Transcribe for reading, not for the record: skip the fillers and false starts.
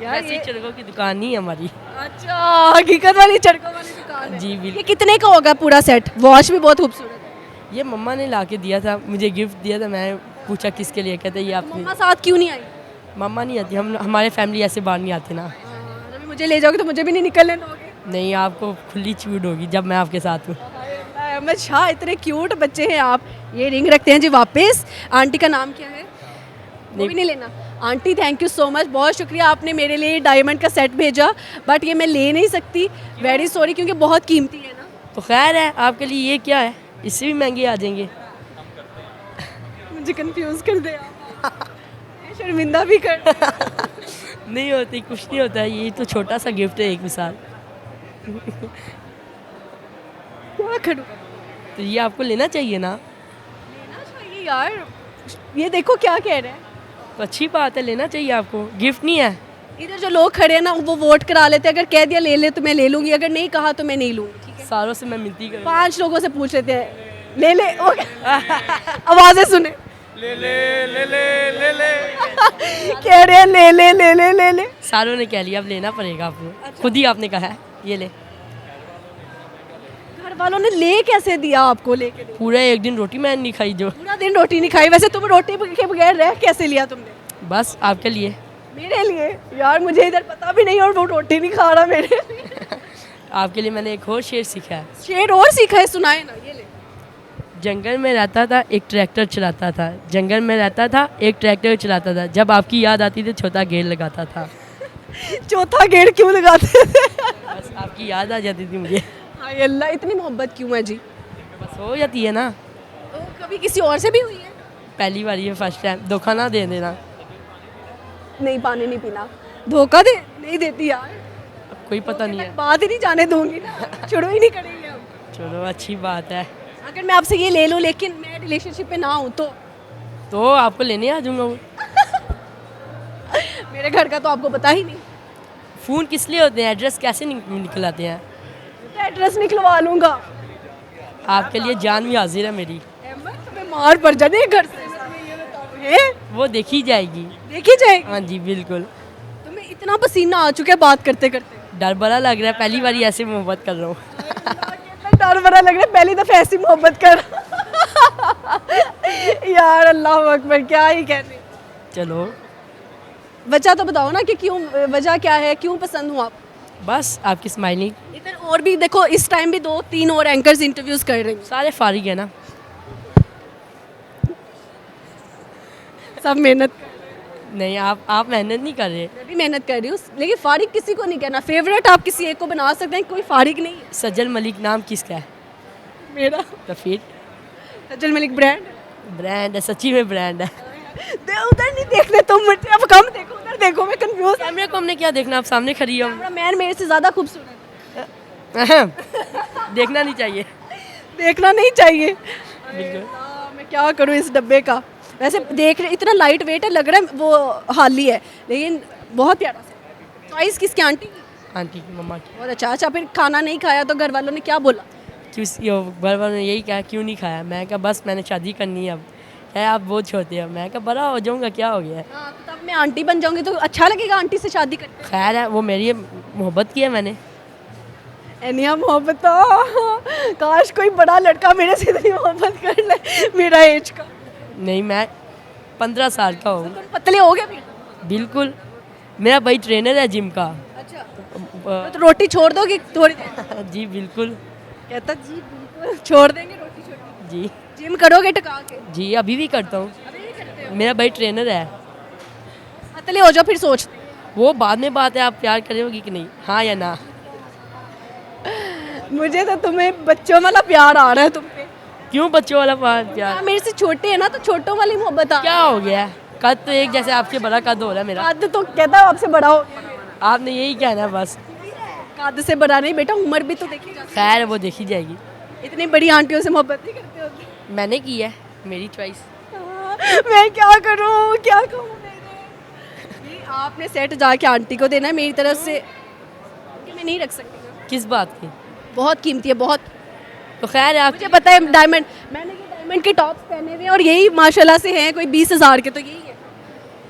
यार ऐसी चरखों की दुकान नहीं है हमारी। अच्छा, हकीकत वाली चरखों वाली दुकान है। जी बिल्कुल। ये कितने का होगा पूरा सेट? वॉच भी बहुत खूबसूरत है। ये मम्मा ने ला के दिया था, मुझे गिफ्ट दिया था, मैं पूछा किसके लिए, कहते ये आपके। मम्मा साथ क्यों नहीं आई? मम्मा नहीं आती, हम हमारे फैमिली ऐसे बाहर नहीं आते ना। अभी मुझे ले जाओगे तो मुझे भी नहीं निकलने दोगे। नहीं, आपको खुली छूट होगी जब मैं आपके साथ हूँ। अहमद शाह, इतने क्यूट बच्चे हैं आप। ये रिंग रखते हैं जी वापस। आंटी का नाम क्या है? वो भी नहीं लेना। Aunty thank you so much, बहुत शुक्रिया, आपने मेरे लिए डायमंड का सेट भेजा, बट ये मैं ले नहीं सकती, वेरी सॉरी, क्योंकि बहुत कीमती है ना। तो खैर है, आपके लिए ये क्या है, इससे भी महंगे आ जाएंगे। मुझे कंफ्यूज कर दे आप। ये शर्मिंदा भी कर नहीं होती, कुछ नहीं होता है, ये तो छोटा सा गिफ्ट है, एक मिसाल। क्या करूं? तो ये आपको लेना चाहिए ना। लेना चाहिए यार, ये देखो क्या कह रहे हैं। तो अच्छी बात है, लेना चाहिए आपको, गिफ्ट नहीं है। इधर जो लोग खड़े हैं ना वो वोट करा लेते हैं, अगर कह दिया ले ले तो मैं ले लूंगी, अगर नहीं कहा तो मैं नहीं लूंगी, ठीक है? सारों से मैं मिलती करूँ। 5 लोगों से पूछ लेते हैं, ले ले आवाजें सुने, ले ले ले ले ले ले कह रहे हैं ले ले ले ले ले ले। सारों ने कह लिया, अब लेना पड़ेगा आपको, खुद ही आपने कहा है ये ले। घर वालों ने ले कैसे दिया आपको? लेके दे। पूरा एक दिन रोटी मैंने नहीं खाई जो, पूरा दिन रोटी नहीं खाई? वैसे तुम रोटी के बगैर रह कैसे लिया तुमने? बस आपके लिए। मेरे लिए? यार मुझे इधर पता भी नहीं और वो रोटी नहीं खा रहा मेरे लिए। आपके लिए मैंने एक और शेर सीखा है। शेर और सीखा है, सुनाए ना। ये ले। जंगल में रहता था, एक ट्रैक्टर चलाता था। जंगल में रहता था, एक ट्रैक्टर चलाता था। जब आपकी याद आती थी, चौथा गेयर लगाता था। चौथा गेड़ क्यों लगाते थे? बस आपकी याद आ जाती थी मुझे। हाय अल्लाह, इतनी मोहब्बत क्यों है जी? बस हो जाती है ना। तो कभी किसी और से भी हुई है? पहली बार, ये फर्स्ट टाइम। धोखा ना दे देना। नहीं, पानी नहीं पीना। धोखा दे नहीं देती यार, अब कोई पता नहीं है। बात ही नहीं जाने दूंगी ना, शुरू ही नहीं करेंगे हम। चलो अच्छी बात है। अगर मैं आपसे ये ले लूँ लेकिन मैं रिलेशनशिप में ना हूँ तो आपको लेने आ जाऊंगा वो। मेरे घर का तो आपको पता ही नहीं। फ़ोन किस लिए होते हैं, एड्रेस कैसे निकल आते हैं। तो एड्रेस निकलवा लूँगा। आपके लिए जान भी हाजिर है मेरी। तुम्हें मार पड़ जाने घर से है? वो देखी जाएगी। देखी जाएगी। हाँ जी बिल्कुल। तुम्हें इतना पसीना आ चुका है बात करते करते। डर बड़ा लग रहा है, पहली बार ऐसे मोहब्बत कर रहा हूँ। कितना डर भरा लग रहा है, पहली दफा ऐसी मोहब्बत कर। यार अल्लाह अकबर, क्या ही कहने। चलो वजह तो बताओ ना कि क्यों, वजह क्या है, क्यों पसंद हूँ आप? बस आपकी स्माइलिंग। इधर और भी देखो, इस टाइम भी 2-3 और एंकर्स इंटरव्यूज कर रहे हैं, सारे फारिग है ना। सब मेहनत। नहीं, आप मेहनत नहीं कर रहे। मैं भी मेहनत कर रही हूँ, लेकिन फारिग किसी को नहीं कहना। फेवरेट आप किसी एक को बना सकते हैं, कोई फारिग नहीं है। सज्जल मलिक नाम किसका है? मेरा तो फिर सज्जल मलिक ब्रांड। ब्रांड है, सच्ची में ब्रांड है। उधर नहीं देखने तुम, मुझे अब कम देखो, उधर देखो, मैं कंफ्यूज। कैमरे को हमने क्या देखना, आप सामने खड़ी हो। कैमरामैन मेरे से ज़्यादा खूबसूरत देखना नहीं चाहिए। देखना नहीं चाहिए। बिल्कुल। मैं क्या करूँ इस डब्बे का। वैसे देख रहे इतना लाइट वेट है, लग रहा है वो हाली है, लेकिन बहुत प्यारा सा। चॉइस किसकी? आंटी की? आंटी की, मम्मा की। बहुत अच्छा। अच्छा, फिर खाना नहीं खाया तो घर वालों ने क्या बोला? क्यों घर वालों ने यही कहा, क्यों नहीं खाया? मैं कहा बस मैंने शादी करनी है अब। है आप बहुत छोटे हो। मैं कहा बड़ा हो जाऊँगा, क्या हो गया है। हाँ, तो तब मैं आंटी बन जाऊंगी तो अच्छा लगेगा आंटी से शादी करके। खैर है, वो मेरी मोहब्बत की है मैंने। एनिया मोहब्बत तो, काश कोई बड़ा लड़का मेरे से इतनी मोहब्बत कर ले मेरा एज का। नहीं, मैं 15 साल का हूँ। तुम पतले हो गए फिर? बिल्कुल। मेरा भाई ट्रेनर है जिम का। अच्छा, तो रोटी छोड़ दोगे थोड़ी देर? जी बिल्कुल। कहता जी बिल्कुल छोड़ देंगे रोटी छोड़। जी जिम करोगे टका के? जी अभी भी करता हूँ। अभी नहीं करते हो? मेरा भाई ट्रेनर है। पतले हो जाओ फिर सोचते। वो बाद में बात है, आप प्यार करोगी कि नहीं, हाँ या ना। मुझे तो तुम्हें बच्चों वाला प्यार आ रहा है तुम पे। क्यों बच्चों वाला प्यार? मेरे से छोटे हैं ना, तो छोटों वाली मोहब्बत आ। क्या हो गया? कद तो एक जैसे आपके बड़ा कद हो रहा है मेरा। कद तो कहता है आपसे बड़ा हो। आपने यही कहना है बस। कद से बड़ा नहीं बेटा, उम्र भी तो देखी जाती खैर वो देखी जाएगी। है। इतनी बड़ी आंटियों से मोहब्बत नहीं करते होते। मैंने की है, मेरी चॉइस। मैं क्या करूं, क्या कहूं मेरे? आपने सेट जाके आंटी को देना है मेरी तरफ से, कि मैं नहीं रख सकती ना। किस बात की? बहुत कीमती है, बहुत। तो खैर आप मुझे पता है डायमंड, मैंने ये डायमंड के टॉप्स पहने हुए हैं और यही माशाल्लाह से हैं कोई 20,000 के, तो यही है।